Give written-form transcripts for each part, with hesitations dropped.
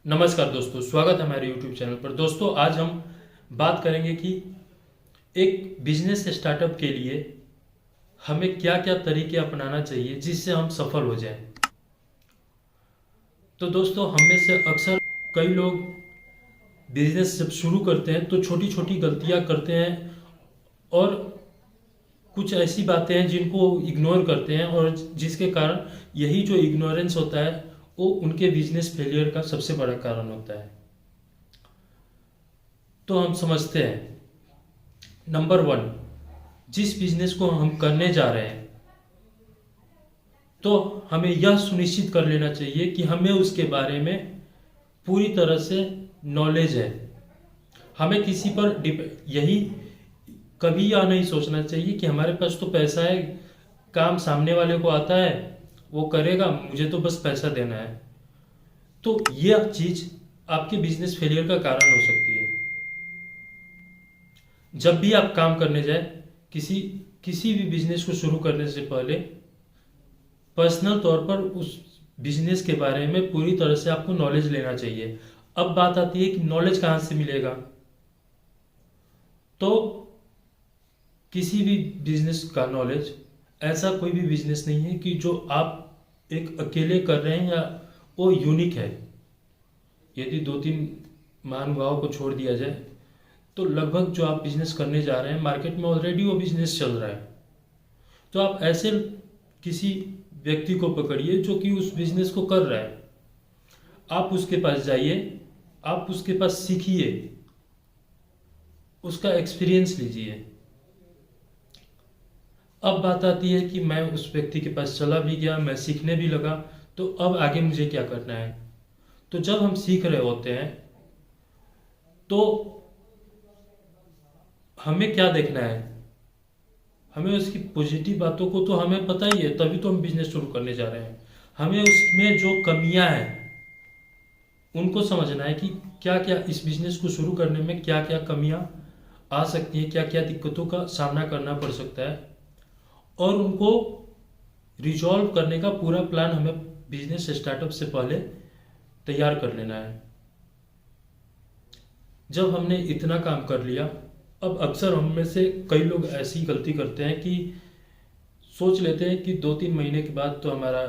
नमस्कार दोस्तों, स्वागत है हमारे YouTube चैनल पर। दोस्तों, आज हम बात करेंगे कि एक बिजनेस स्टार्टअप के लिए हमें क्या क्या तरीके अपनाना चाहिए जिससे हम सफल हो जाएं। तो दोस्तों, हम में से अक्सर कई लोग बिजनेस जब शुरू करते हैं तो छोटी छोटी गलतियां करते हैं और कुछ ऐसी बातें हैं जिनको इग्नोर करते हैं, और जिसके कारण यही जो इग्नोरेंस होता है वो उनके बिजनेस फेलियर का सबसे बड़ा कारण होता है। तो हम समझते हैं, नंबर वन, जिस बिजनेस को हम करने जा रहे हैं तो हमें यह सुनिश्चित कर लेना चाहिए कि हमें उसके बारे में पूरी तरह से नॉलेज है। हमें किसी पर यही कभी यह नहीं सोचना चाहिए कि हमारे पास तो पैसा है, काम सामने वाले को आता है, वो करेगा, मुझे तो बस पैसा देना है। तो यह चीज आपके बिजनेस फेलियर का कारण हो सकती है। जब भी आप काम करने जाए, किसी किसी भी बिजनेस को शुरू करने से पहले पर्सनल तौर पर उस बिजनेस के बारे में पूरी तरह से आपको नॉलेज लेना चाहिए। अब बात आती है कि नॉलेज कहाँ से मिलेगा। तो किसी भी बिजनेस का नॉलेज, ऐसा कोई भी बिजनेस नहीं है कि जो आप एक अकेले कर रहे हैं या वो यूनिक है। यदि दो तीन महानुभावों को छोड़ दिया जाए तो लगभग जो आप बिजनेस करने जा रहे हैं मार्केट में ऑलरेडी वो बिजनेस चल रहा है। तो आप ऐसे किसी व्यक्ति को पकड़िए जो कि उस बिजनेस को कर रहा है, आप उसके पास जाइए, आप उसके पास सीखिए, उसका एक्सपीरियंस लीजिए। अब बात आती है कि मैं उस व्यक्ति के पास चला भी गया, मैं सीखने भी लगा, तो अब आगे मुझे क्या करना है। तो जब हम सीख रहे होते हैं तो हमें क्या देखना है, हमें उसकी पॉजिटिव बातों को तो हमें पता ही है, तभी तो हम बिजनेस शुरू करने जा रहे हैं। हमें उसमें जो कमियां हैं उनको समझना है कि क्या क्या इस बिजनेस को शुरू करने में क्या क्या कमियां आ सकती हैं, क्या क्या दिक्कतों का सामना करना पड़ सकता है, और उनको रिजॉल्व करने का पूरा प्लान हमें बिजनेस स्टार्टअप से पहले तैयार कर लेना है। जब हमने इतना काम कर लिया, अब अक्सर हम में से कई लोग ऐसी गलती करते हैं कि सोच लेते हैं कि 2-3 महीने के बाद तो हमारा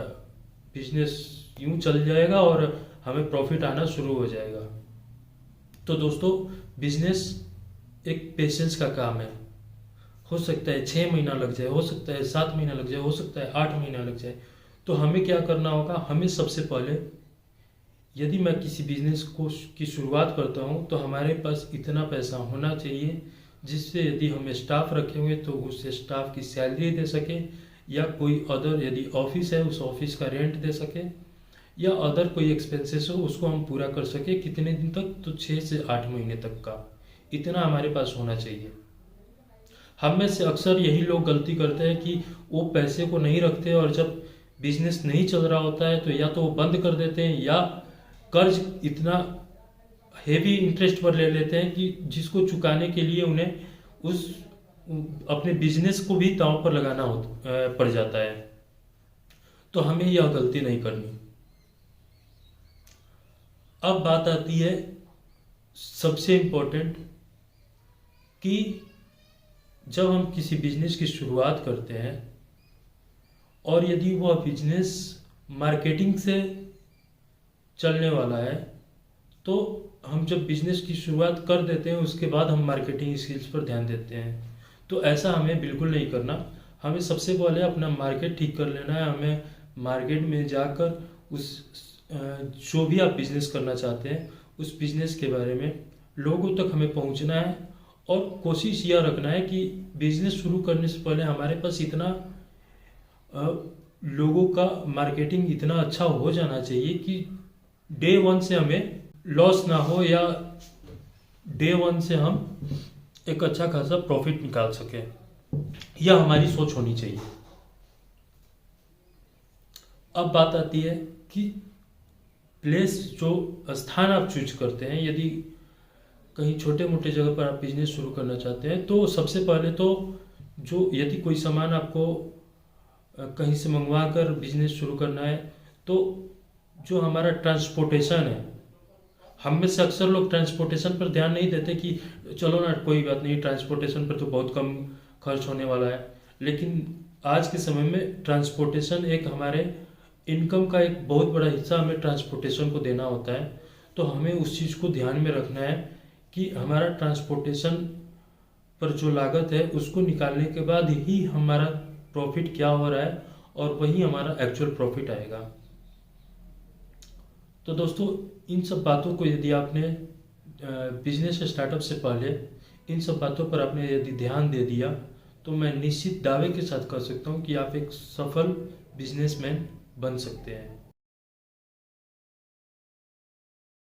बिजनेस यूं चल जाएगा और हमें प्रॉफिट आना शुरू हो जाएगा। तो दोस्तों, बिजनेस एक पेशेंस का काम है। हो सकता है 6 महीना लग जाए, हो सकता है 7 महीना लग जाए, हो सकता है 8 महीना लग जाए। तो हमें क्या करना होगा, हमें सबसे पहले, यदि मैं किसी बिजनेस को की शुरुआत करता हूं तो हमारे पास इतना पैसा होना चाहिए जिससे यदि हम स्टाफ रखे हुए तो उस स्टाफ की सैलरी दे सके, या कोई अदर यदि ऑफिस है उस ऑफिस का रेंट दे सके, या अदर कोई एक्सपेंसेस हो उसको हम पूरा कर सके। कितने दिन तक, तो 6 से 8 महीने तक का इतना हमारे पास होना चाहिए। हम में से अक्सर यही लोग गलती करते हैं कि वो पैसे को नहीं रखते, और जब बिजनेस नहीं चल रहा होता है तो या तो वो बंद कर देते हैं, या कर्ज इतना हेवी इंटरेस्ट पर ले लेते हैं कि जिसको चुकाने के लिए उन्हें उस अपने बिजनेस को भी दांव पर लगाना पड़ जाता है। तो हमें यह गलती नहीं करनी। अब बात आती है सबसे इम्पोर्टेंट, कि जब हम किसी बिजनेस की शुरुआत करते हैं और यदि वह बिजनेस मार्केटिंग से चलने वाला है, तो हम जब बिजनेस की शुरुआत कर देते हैं उसके बाद हम मार्केटिंग स्किल्स पर ध्यान देते हैं। तो ऐसा हमें बिल्कुल नहीं करना। हमें सबसे पहले अपना मार्केट ठीक कर लेना है। हमें मार्केट में जाकर उस जो भी आप बिजनेस करना चाहते हैं उस बिजनेस के बारे में लोगों तक हमें पहुंचना है, और कोशिश यह रखना है कि बिजनेस शुरू करने से पहले हमारे पास इतना लोगों का मार्केटिंग इतना अच्छा हो जाना चाहिए कि डे वन से हमें लॉस ना हो, या डे वन से हम एक अच्छा खासा प्रॉफिट निकाल सके। यह हमारी सोच होनी चाहिए। अब बात आती है कि प्लेस, जो स्थान आप चूज करते हैं, यदि कहीं छोटे मोटे जगह पर आप बिजनेस शुरू करना चाहते हैं तो सबसे पहले तो जो, यदि कोई सामान आपको कहीं से मंगवा कर बिजनेस शुरू करना है, तो जो हमारा ट्रांसपोर्टेशन है हम में से अक्सर लोग ट्रांसपोर्टेशन पर ध्यान नहीं देते कि चलो ना कोई बात नहीं, ट्रांसपोर्टेशन पर तो बहुत कम खर्च होने वाला है। लेकिन आज के समय में ट्रांसपोर्टेशन एक हमारे इनकम का एक बहुत बड़ा हिस्सा हमें ट्रांसपोर्टेशन को देना होता है। तो हमें उस चीज़ को ध्यान में रखना है कि हमारा ट्रांसपोर्टेशन पर जो लागत है उसको निकालने के बाद ही हमारा प्रॉफिट क्या हो रहा है, और वही हमारा एक्चुअल प्रॉफिट आएगा। तो दोस्तों, इन सब बातों को यदि आपने बिजनेस स्टार्टअप से पहले इन सब बातों पर आपने यदि ध्यान दे दिया, तो मैं निश्चित दावे के साथ कह सकता हूँ कि आप एक सफल बिजनेसमैन बन सकते हैं।